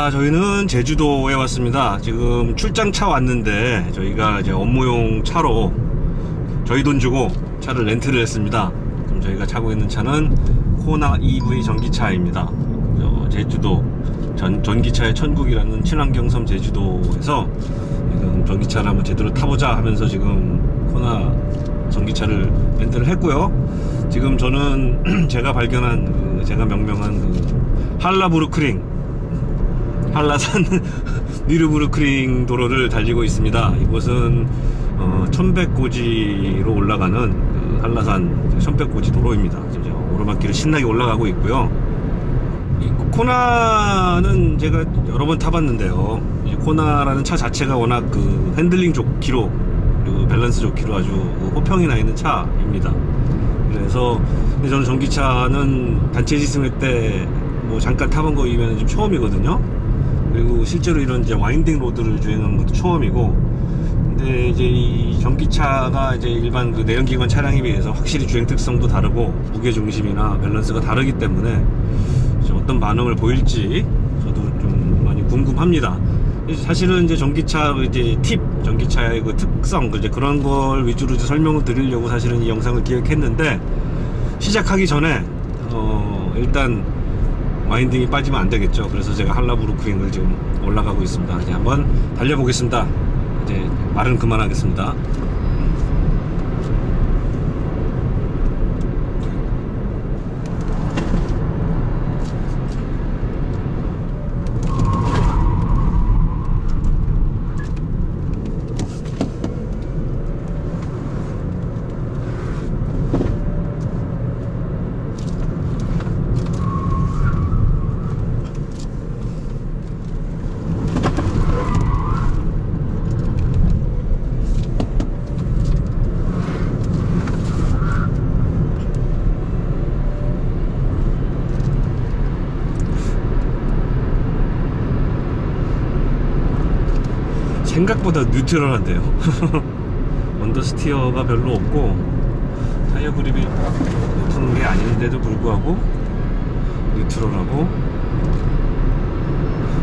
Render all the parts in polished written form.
자, 저희는 제주도에 왔습니다. 지금 출장차 왔는데 저희가 이제 업무용 차로 저희 돈 주고 차를 렌트를 했습니다. 지금 저희가 타고 있는 차는 코나 EV 전기차입니다. 제주도 전기차의 천국이라는 친환경섬 제주도에서 지금 전기차를 한번 제대로 타보자 하면서 지금 코나 전기차를 렌트를 했고요. 지금 저는 제가 발견한 제가 명명한 할라부르크링 한라산 니르부르크링 도로를 달리고 있습니다. 이곳은 1100고지로 올라가는 한라산 1100고지 도로입니다. 지금 오르막길을 신나게 올라가고 있고요. 이 코나는 제가 여러 번 타봤는데요. 이 코나라는 차 자체가 워낙 그 핸들링 좋기로 그리고 밸런스 좋기로 아주 호평이 나 있는 차입니다. 그래서 근데 저는 전기차는 단체 지승회 때 뭐 잠깐 타본 거이면 좀 처음이거든요. 그리고 실제로 이런 이제 와인딩 로드를 주행하는 것도 처음이고, 근데 이제 이 전기차가 이제 일반 그 내연기관 차량에 비해서 확실히 주행 특성도 다르고 무게 중심이나 밸런스가 다르기 때문에 어떤 반응을 보일지 저도 좀 많이 궁금합니다. 사실은 이제 전기차 이제 전기차의 그 특성 이제 그런 걸 위주로 이제 설명을 드리려고 사실은 이 영상을 기획했는데, 시작하기 전에 일단 와인딩이 빠지면 안 되겠죠. 그래서 제가 할라부르크링을 지금 올라가고 있습니다. 이제 한번 달려보겠습니다. 이제 말은 그만하겠습니다. 생각보다 뉴트럴한데요. 언더스티어가 별로 없고 타이어 그립이 높은 게 아닌데도 불구하고 뉴트럴하고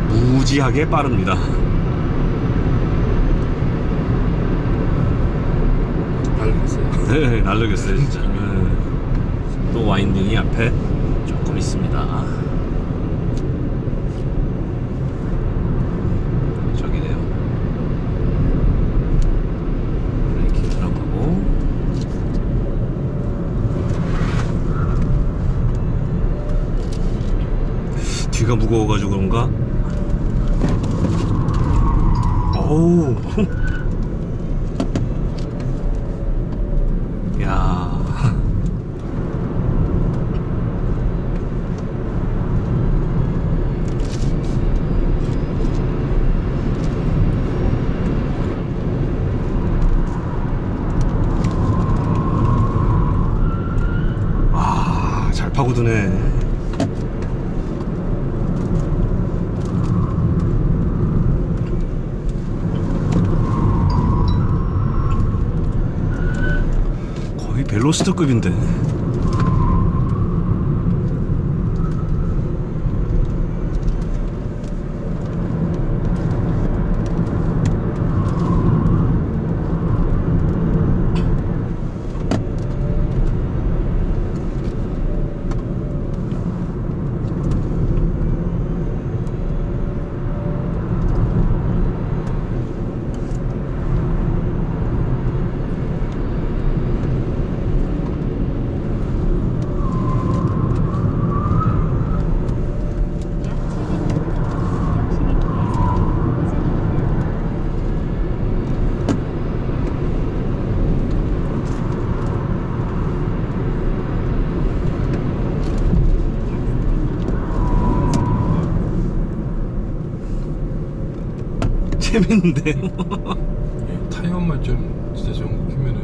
무지하게 빠릅니다. 날르겠어요. 네, 날르겠어요 진짜. 또 와인딩이 앞에 조금 있습니다. 뒤가 무거워가지고 그런가? 오우. 야. 아, 잘 파고드네. 벨로스터급인데. 재밌는데. 타이어만 좀 진짜 좋은 거 피면은.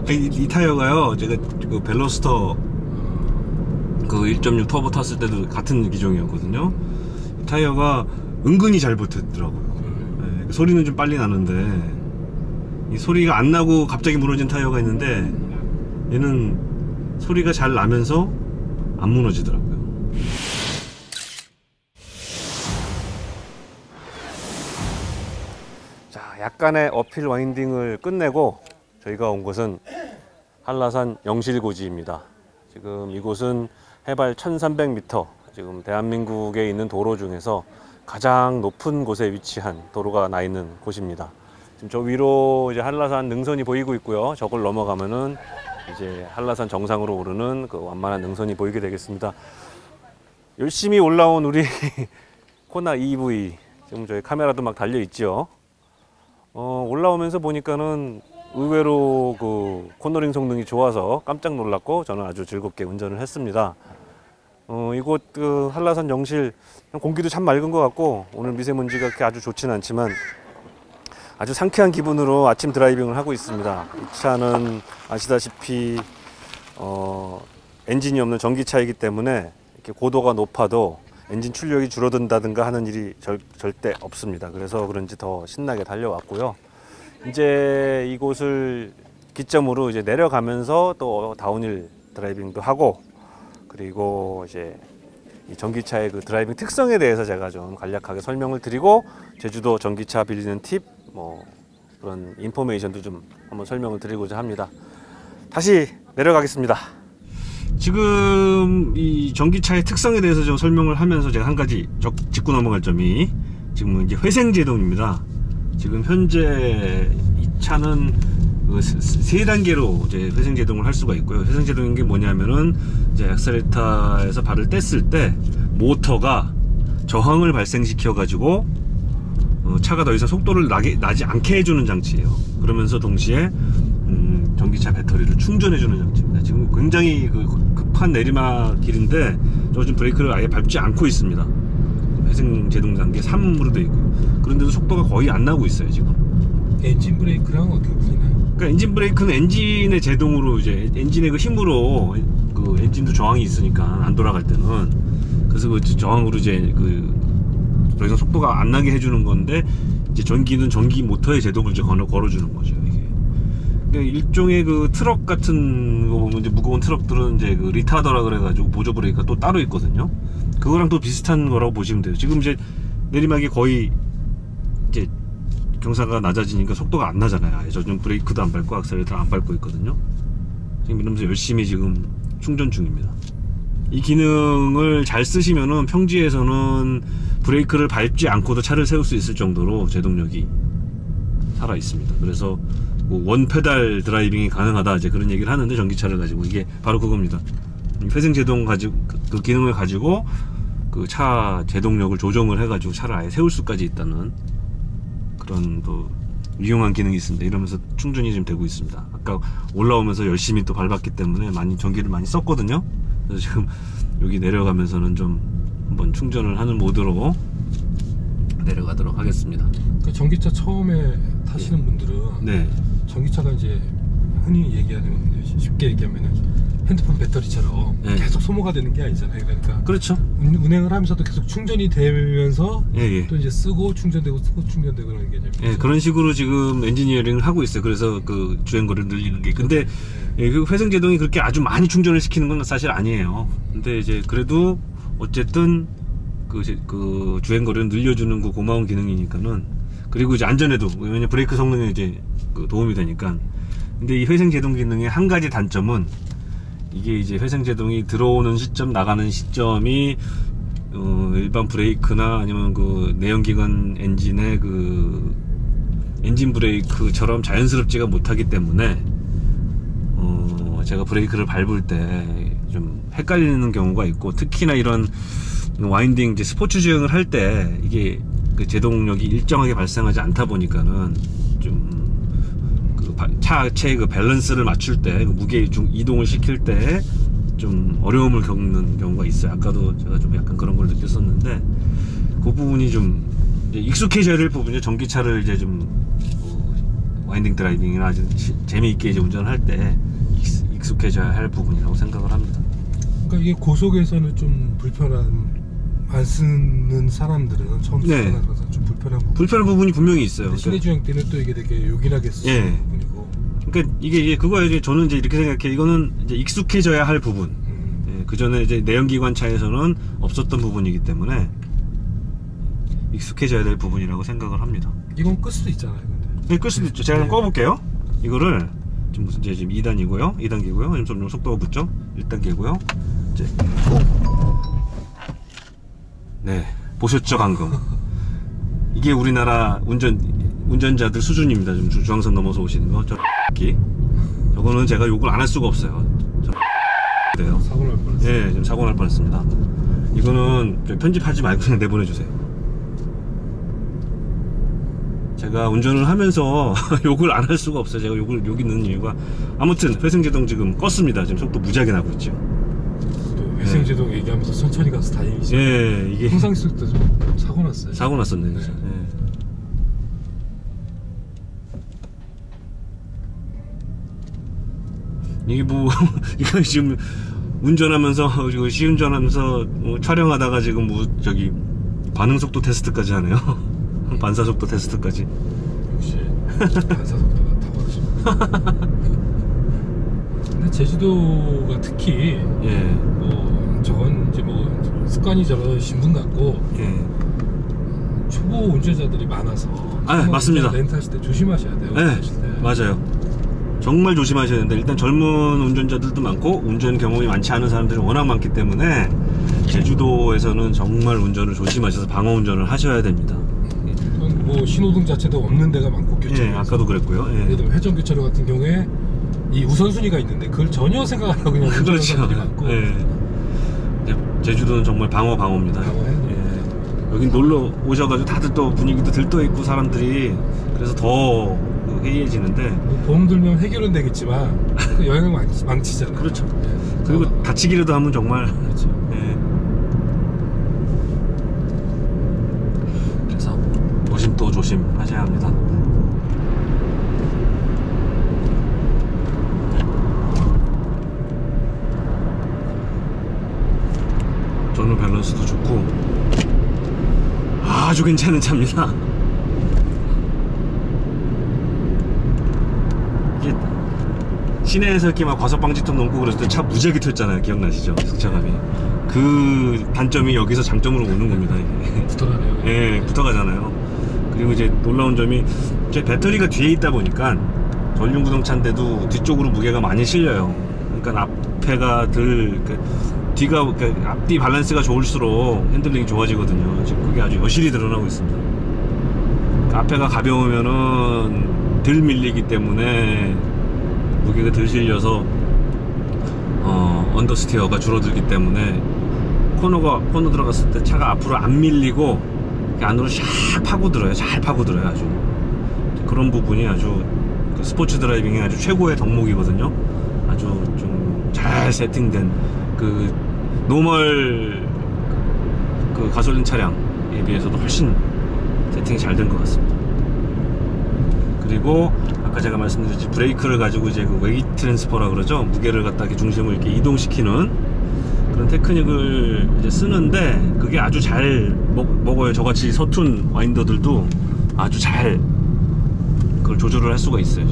이 타이어가요, 제가 그 벨로스터 그 1.6 터보 탔을 때도 같은 기종이었거든요. 타이어가 은근히 잘 버텼더라고요. 네, 소리는 좀 빨리 나는데 이 소리가 안 나고 갑자기 무너진 타이어가 있는데 얘는 소리가 잘 나면서 안 무너지더라고요. 자, 약간의 어필 와인딩을 끝내고 저희가 온 곳은 한라산 영실고지입니다. 지금 이곳은 해발 1300m, 지금 대한민국에 있는 도로 중에서 가장 높은 곳에 위치한 도로가 나 있는 곳입니다. 지금 저 위로 이제 한라산 능선이 보이고 있고요. 저걸 넘어가면은 이제 한라산 정상으로 오르는 그 완만한 능선이 보이게 되겠습니다. 열심히 올라온 우리 코나 EV, 지금 저희 카메라도 막 달려 있죠. 올라오면서 보니까는 의외로 그 코너링 성능이 좋아서 깜짝 놀랐고 저는 아주 즐겁게 운전을 했습니다. 이곳 그 한라산 영실 공기도 참 맑은 것 같고 오늘 미세먼지가 그렇게 아주 좋진 않지만 아주 상쾌한 기분으로 아침 드라이빙을 하고 있습니다. 이 차는 아시다시피 엔진이 없는 전기차이기 때문에 이렇게 고도가 높아도 엔진 출력이 줄어든다든가 하는 일이 절대 없습니다. 그래서 그런지 더 신나게 달려왔고요. 이제 이곳을 기점으로 이제 내려가면서 또 다운힐 드라이빙도 하고, 그리고 이제 이 전기차의 그 드라이빙 특성에 대해서 제가 좀 간략하게 설명을 드리고 제주도 전기차 빌리는 팁, 뭐 그런 인포메이션도 좀 한번 설명을 드리고자 합니다. 다시 내려가겠습니다. 지금 이 전기차의 특성에 대해서 좀 설명을 하면서 제가 한 가지 짚고 넘어갈 점이, 지금 이제 회생제동입니다. 지금 현재 이 차는 그 세 단계로 이제 회생제동을 할 수가 있고요. 회생제동인 게 뭐냐면은 이제 액셀레이터에서 발을 뗐을 때 모터가 저항을 발생시켜 가지고 차가 더 이상 속도를 나지 않게 해주는 장치예요. 그러면서 동시에 전기차 배터리를 충전해주는 장치입니다. 지금 굉장히 급한 내리막 길인데 저 지금 브레이크를 아예 밟지 않고 있습니다. 회생제동 단계 3으로 되어 있고요. 그런데도 속도가 거의 안 나고 있어요 지금. 엔진 브레이크랑 어떻게 붙이나요? 그러니까 엔진 브레이크는 엔진의 제동으로, 이제 엔진의 그 힘으로 그 엔진도 저항이 있으니까 안 돌아갈 때는, 그래서 그 저항으로 이제 더 이상 속도가 안 나게 해주는 건데, 이제 전기는 전기 모터의 제동을 이제 걸어주는 거죠. 이게 그러니까 일종의 그 트럭 같은 거 보면 이제 무거운 트럭들은 이제 그 리타더라 그래가지고 보조 브레이크가 또 따로 있거든요. 그거랑 또 비슷한 거라고 보시면 돼요. 지금 이제 내리막이 거의 이제 경사가 낮아지니까 속도가 안 나잖아요. 아예 저는 브레이크도 안 밟고 악셀레이터를 안 밟고 있거든요. 지금 이러면서 열심히 지금 충전 중입니다. 이 기능을 잘 쓰시면은 평지에서는 브레이크를 밟지 않고도 차를 세울 수 있을 정도로 제동력이 살아 있습니다. 그래서 뭐 원 페달 드라이빙이 가능하다, 이제 그런 얘기를 하는데, 전기차를 가지고 이게 바로 그겁니다. 회생제동 가지고 그 기능을 가지고 그 차 제동력을 조정을 해가지고 차를 아예 세울 수까지 있다는 그런 또 유용한 기능이 있습니다. 이러면서 충전이 지금 되고 있습니다. 아까 올라오면서 열심히 또 밟았기 때문에 전기를 많이 썼거든요. 그래서 지금 여기 내려가면서는 좀 한번 충전을 하는 모드로 내려가도록 하겠습니다. 그 전기차 처음에 타시는 분들은 네. 전기차가 이제 흔히 얘기하는, 쉽게 얘기하면은 핸드폰 배터리처럼 네. 계속 소모가 되는 게 아니잖아요. 그러니까 그렇죠. 운행을 하면서도 계속 충전이 되면서 예. 또 이제 쓰고 충전되고 쓰고 충전되고 그런 개념이죠. 예, 그런 식으로 지금 엔지니어링을 하고 있어요. 그래서 그 주행거리를 늘리는 게. 근데 예, 그 회생제동이 그렇게 아주 많이 충전을 시키는 건 사실 아니에요. 근데 이제 그래도 어쨌든 그 주행거리를 늘려주는 그 고마운 기능이니까는, 그리고 이제 안전에도, 왜냐면 브레이크 성능에 이제 그 도움이 되니까. 근데 이 회생제동 기능의 한 가지 단점은, 이게 이제 회생제동이 들어오는 시점, 나가는 시점이 일반 브레이크나 아니면 그 내연기관 엔진의 그 엔진 브레이크처럼 자연스럽지가 못하기 때문에 제가 브레이크를 밟을 때 좀 헷갈리는 경우가 있고, 특히나 이런 와인딩 이제 스포츠 주행을 할 때 이게 그 제동력이 일정하게 발생하지 않다 보니까는 좀 그 차체의 그 밸런스를 맞출 때, 그 무게 이동을 시킬 때 좀 어려움을 겪는 경우가 있어요. 아까도 제가 좀 약간 그런 걸 느꼈었는데, 그 부분이 좀 이제 익숙해져야 될 부분이죠. 전기차를 이제 좀 와인딩 드라이빙이나 아주 재미있게 이제 운전할 때 익숙해져야 할 부분이라고 생각을 합니다. 그러니까 이게 고속에서는 좀 안 쓰는 사람들은 처음 쓰는 사람들은 좀 불편한 부분이 분명히 있어요. 시내 주행 때는 또 이게 되게 요긴하게 쓰는 부분이고. 그러니까 이게 그거예요. 이제 저는 이제 이렇게 생각해. 이거는 이제 익숙해져야 할 부분. 그 전에 이제 내연기관 차에서는 없었던 부분이기 때문에 익숙해져야 될 부분이라고 생각을 합니다. 이건 끌 수도 있잖아요. 근데. 네, 끌 수도 있죠. 제가 좀 꺼볼게요. 이거를 지금 이제 2단이고요. 2단계고요. 좀 속도가 붙죠. 1단계고요. 이제 네, 보셨죠 방금? 이게 우리나라 운전자들 수준입니다. 지금 중앙선 넘어서 오시는 거. 저거는 제가 욕을 안 할 수가 없어요. 돼요. 사고 날 뻔했어요. 예, 지금 사고 날 뻔했습니다. 이거는 편집하지 말고 그냥 내보내주세요. 제가 운전을 하면서 욕을 안 할 수가 없어요. 제가 욕이 넣는 이유가 아무튼 회생제동 지금 껐습니다. 지금 속도 무지하게 나고 있죠. 또 회생제동 얘기하면서 천천히 가서 다행이죠. 예, 이게 항상 있을 때 좀 사고 났어요. 사고 났었네. 진짜. 네. 예. 이게 뭐 이거 지금 운전하면서 시운전하면서 촬영하다가 지금 뭐 저기 반응 속도 테스트까지 하네요. 반사 속도 테스트까지. 역시 반사 속도가 탁월하십니다. 근데 제주도가 특히 예. 뭐 저건 이제 뭐 습관이 저러신 분 같고 예. 초보 운전자들이 많아서 맞습니다. 렌트하실 때 조심하셔야 돼요. 네, 맞아요. 정말 조심하셔야 되는데 일단 젊은 운전자들도 많고 운전 경험이 많지 않은 사람들이 워낙 많기 때문에 제주도에서는 정말 운전을 조심하셔서 방어 운전을 하셔야 됩니다. 뭐 신호등 자체도 없는 데가 많고 교차로. 예, 아까도 그랬고요. 예. 예를 들면 회전 교차로 같은 경우에 이 우선순위가 있는데 그걸 전혀 생각 안 하고 그냥 운전하는 그렇죠. 사람들이 많고. 예. 제주도는 정말 방어입니다. 방어해야 돼요. 예. 여기 놀러 오셔가지고 다들 또 분위기도 들떠 있고 사람들이 그래서 더 해이해지는데. 뭐 보험 들면 해결은 되겠지만 그 여행을 망치잖아요. 그렇죠. 예. 그리고 다치기라도 하면 정말. 그렇죠. 예. 그래서 조심 또 조심하셔야 합니다. 저는 밸런스도 좋고 아주 괜찮은 차입니다. 이게 시내에서 이렇게 막 과속방지턱 넘고 그랬을 때 차 무지하게 튀었잖아요. 기억나시죠? 승차감이. 그 단점이 여기서 장점으로 오는 겁니다. 이게. 붙어가네요. 예, 붙어가잖아요. 그리고 이제 놀라운 점이 제 배터리가 뒤에 있다 보니까 전륜구동차인데도 뒤쪽으로 무게가 많이 실려요. 그러니까 앞에가 뒤가 그러니까 앞뒤 밸런스가 좋을수록 핸들링이 좋아지거든요. 지금 그게 아주 여실히 드러나고 있습니다. 그러니까 앞에가 가벼우면은 덜 밀리기 때문에 무게가 덜 실려서 언더스티어가 줄어들기 때문에 코너 들어갔을 때 차가 앞으로 안 밀리고 안으로 샥 파고들어요. 잘 파고들어요. 아주 그런 부분이 아주 스포츠 드라이빙의 아주 최고의 덕목이거든요. 아주 좀 잘 세팅된 그 노멀 그 가솔린 차량에 비해서도 훨씬 세팅이 잘 된 것 같습니다. 그리고 아까 제가 말씀드렸지 브레이크를 가지고 이제 그 웨이트 트랜스퍼라 그러죠. 무게를 갖다 이렇게 중심을 이렇게 이동시키는 그런 테크닉을 이제 쓰는데 그게 아주 잘 먹어요. 저같이 서툰 와인더들도 아주 잘 그걸 조절을 할 수가 있어요.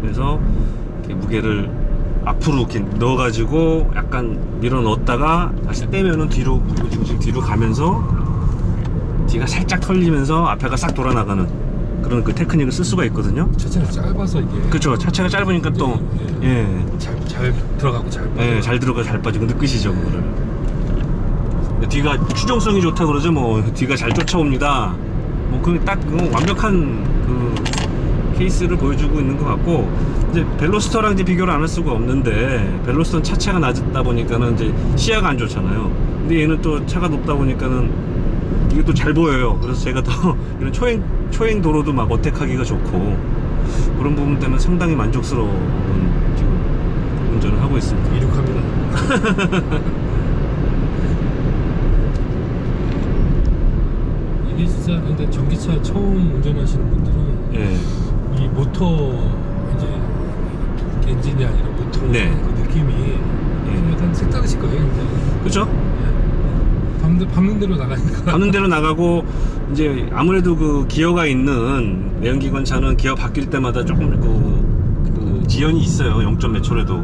그래서 이렇게 무게를 앞으로 이렇게 넣어가지고 약간 밀어 넣었다가 다시 빼면은 뒤로 중심 뒤로 가면서 뒤가 살짝 털리면서 앞에가 싹 돌아 나가는 그런 그 테크닉을 쓸 수가 있거든요. 차체가 짧아서 이게. 그렇죠. 차체가 짧으니까 또 잘 들어가고 잘 빠져. 예, 잘 들어가 잘 빠지고 느끼시죠 그거를. 뒤가 추정성이 좋다 그러죠. 뭐 뒤가 잘 쫓아옵니다. 뭐 그 딱 완벽한 그 케이스를 보여주고 있는 것 같고 이제 벨로스터랑 이제 비교를 안 할 수가 없는데 벨로스터는 차체가 낮다 보니까는 이제 시야가 안 좋잖아요. 근데 얘는 또 차가 높다 보니까는 이게 또 잘 보여요. 그래서 제가 더 이런 초행 도로도 막 어택하기가 좋고 그런 부분 때문에 상당히 만족스러운 지금 운전을 하고 있습니다. 이륙합니다. 이게 진짜 근데 전기차 처음 운전하시는 분들은 이 모터 이제 엔진이 아니라 모터 그 느낌이 좀 약간 색다르실 거예요. 그렇죠? 밟는 대로 나가니까. 밟는 대로 나가고 이제 아무래도 그 기어가 있는 내연기관 차는 기어 바뀔 때마다 조금 그 지연이 있어요. 0점 몇 초라도.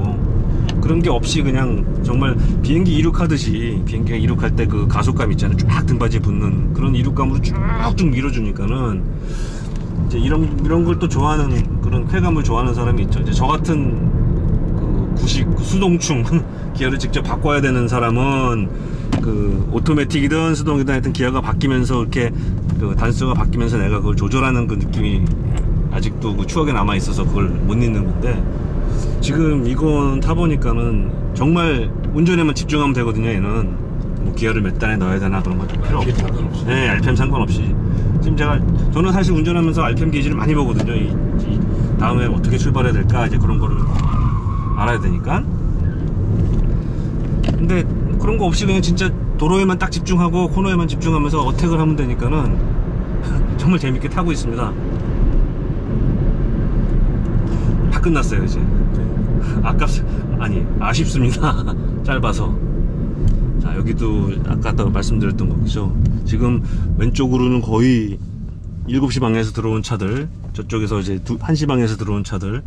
그런 게 없이 그냥 정말 비행기 이륙하듯이, 비행기가 이륙할 때 그 가속감 있잖아요. 쫙 등받이에 붙는 그런 이륙감으로 쭉쭉 밀어주니까는 이제 이런 걸 또 좋아하는, 그런 쾌감을 좋아하는 사람이 있죠. 이제 저 같은 그 구식 수동충 기어를 직접 바꿔야 되는 사람은 그 오토매틱이든 수동이든 하여튼 기어가 바뀌면서 이렇게 그 단수가 바뀌면서 내가 그걸 조절하는 그 느낌이 아직도 그 추억에 남아 있어서 그걸 못 잊는 건데, 지금 이건 타보니까는 정말 운전에만 집중하면 되거든요. 얘는 뭐 기어를 몇 단에 넣어야 되나 그런 건 필요 없고, 네, RPM 상관없이. 지금 저는 사실 운전하면서 RPM 게이지를 많이 보거든요. 이 다음에 어떻게 출발해야 될까, 이제 그런 거를 알아야 되니까. 근데 그런 거 없이 그냥 진짜 도로에만 딱 집중하고 코너에만 집중하면서 어택을 하면 되니까는 정말 재밌게 타고 있습니다. 다 끝났어요 이제. 아쉽습니다. 짧아서. 자, 여기도 아까 말씀드렸던 거죠. 지금 왼쪽으로는 거의 7시 방향에서 들어온 차들, 저쪽에서 이제 1시 방향에서 들어온 차들,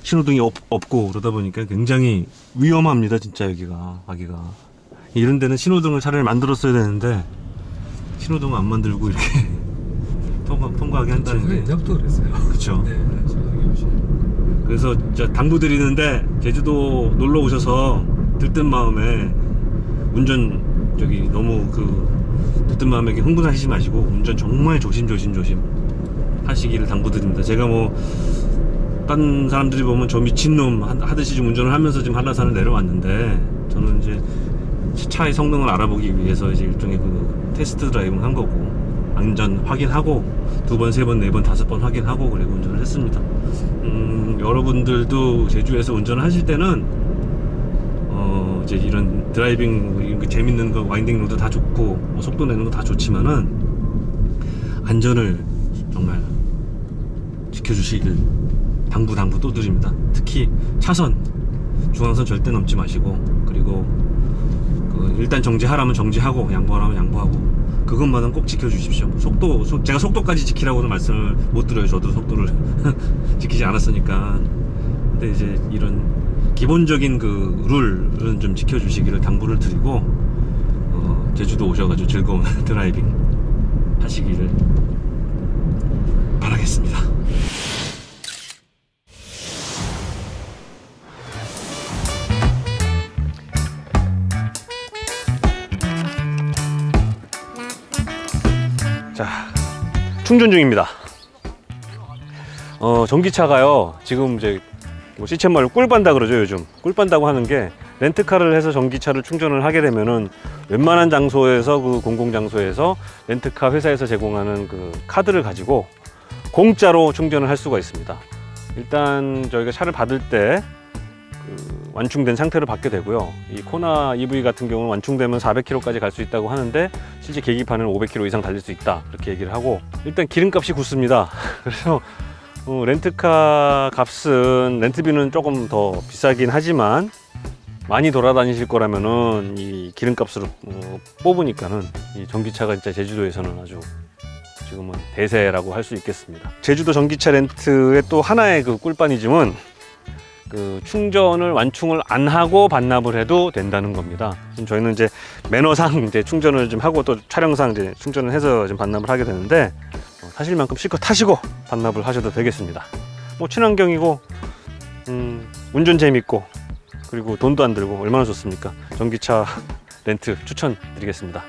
신호등이 없고 그러다 보니까 굉장히 위험합니다. 진짜 여기가 이런 데는 신호등을 차라리 만들었어야 되는데 신호등을 안 만들고 이렇게 통과하게 한다는 게. 옛날부터 그랬어요. 그렇죠. 네, 그래서 당부드리는데, 제주도 놀러 오셔서 들뜬 마음에 운전 너무 들뜬 마음에 흥분하시지 마시고 운전 정말 조심 하시기를 당부드립니다. 제가 뭐 다른 사람들이 보면 저 미친놈 하듯이 지금 운전을 하면서 지금 한라산을 내려왔는데, 저는 이제 차의 성능을 알아보기 위해서 이제 일종의 그 테스트 드라이브를 한 거고, 안전 확인하고 2번, 3번, 4번, 5번 확인하고 그리고 운전을 했습니다. 여러분들도 제주에서 운전을 하실 때는 이제 이런 드라이빙 재밌는 거, 와인딩 로드 다 좋고 뭐 속도 내는 거 다 좋지만은 안전을 정말 지켜주시길 당부 또 드립니다. 특히 차선, 중앙선 절대 넘지 마시고, 그리고 일단 정지하라면 정지하고 양보하라면 양보하고, 그것만은 꼭 지켜주십시오. 제가 속도까지 지키라고는 말씀을 못 드려요. 저도 속도를 지키지 않았으니까. 근데 이제 이런 기본적인 그 룰은 좀 지켜주시기를 당부를 드리고, 제주도 오셔가지고 즐거운 드라이빙 하시기를 바라겠습니다. 자, 충전 중입니다. 전기차가요, 지금 이제 뭐 시쳇 말로 꿀빤다 그러죠. 요즘 꿀빤다고 하는 게, 렌트카를 해서 전기차를 충전을 하게 되면은 웬만한 장소에서, 그 공공장소에서 렌트카 회사에서 제공하는 그 카드를 가지고 공짜로 충전을 할 수가 있습니다. 일단 저희가 차를 받을 때 완충된 상태로 받게 되고요. 이 코나 EV 같은 경우는 완충되면 400km까지 갈 수 있다고 하는데, 실제 계기판은 500km 이상 달릴 수 있다, 이렇게 얘기를 하고, 일단 기름값이 굳습니다. 그래서 렌트카 값은, 렌트비는 조금 더 비싸긴 하지만 많이 돌아다니실 거라면은 이 기름값으로 뽑으니까는 이 전기차가 진짜 제주도에서는 아주 지금은 대세라고 할 수 있겠습니다. 제주도 전기차 렌트의 또 하나의 그 꿀빠니즘은 그 충전을 완충을 안 하고 반납을 해도 된다는 겁니다. 지금 저희는 이제 매너상 이제 충전을 좀 하고 또 촬영상 이제 충전을 해서 좀 반납을 하게 되는데, 타실 만큼 실컷 타시고 반납을 하셔도 되겠습니다. 뭐 친환경이고 운전 재밌고 그리고 돈도 안 들고 얼마나 좋습니까? 전기차 렌트 추천드리겠습니다.